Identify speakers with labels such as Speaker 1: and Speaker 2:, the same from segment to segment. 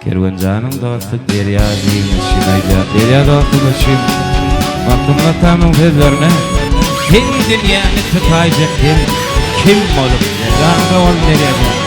Speaker 1: Kervancanın dağıtı derya zeyneşin ayda derya dağıtı geçin Maktımla tanım sözlerine Kim dünyanı tutayacak kim olup Zanı ol deryada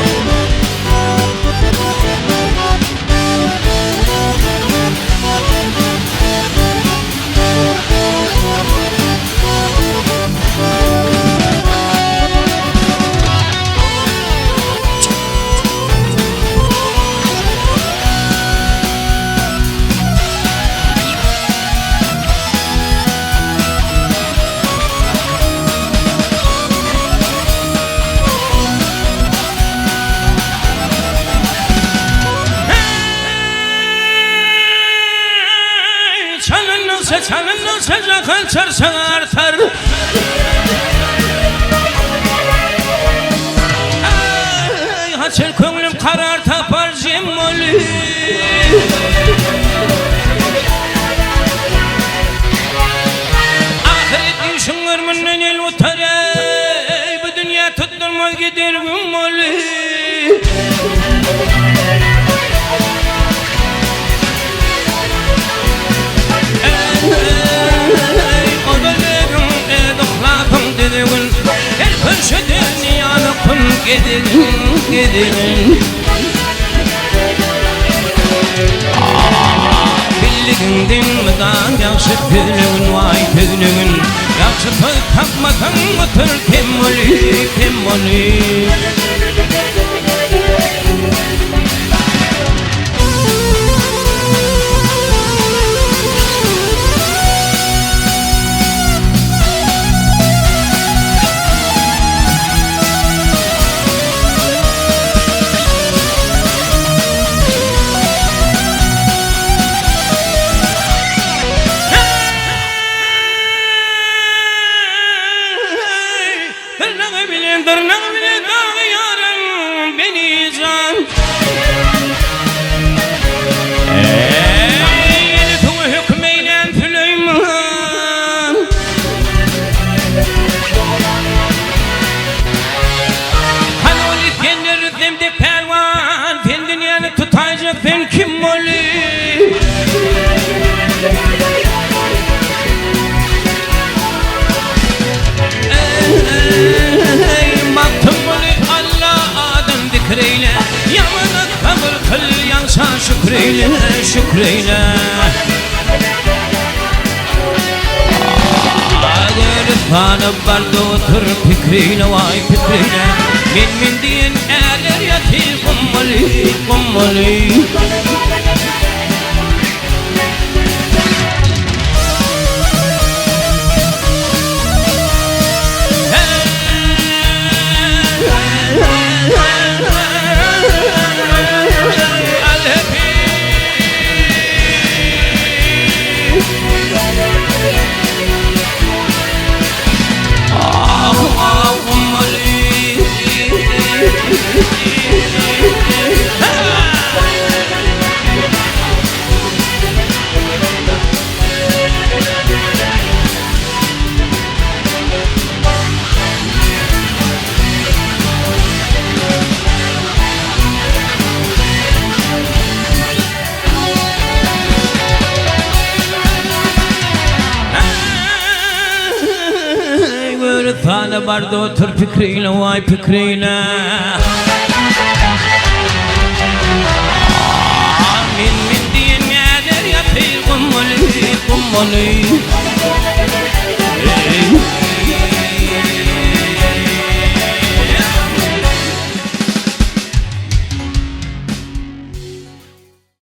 Speaker 1: Çalınırsa can çarsan artar Ay haçır köngülüm karar tapar cemmoli Ahiret işinler münden el utar ey bu dünya tutturmaz gider gümmoli Gidin Billigin mıdan yakşı tüylüğün vay tüylüğün Yakşı toy takmadan mıtır kim oli Dırnak bile dağıyorum beni can Ey tuğu hükmeyle Süleyman Hani o litkenleri zemde pervan Sen dünyanı tutacak sen kim oli Yamana kabul kıl yansa şükreyle Ağır tanı barda otur fikriyle vay fikriyle Min diyen eğer yatir kummali Tanı barda otur fikriyle vay fikriyle Min diyen yerler yapıyor kummali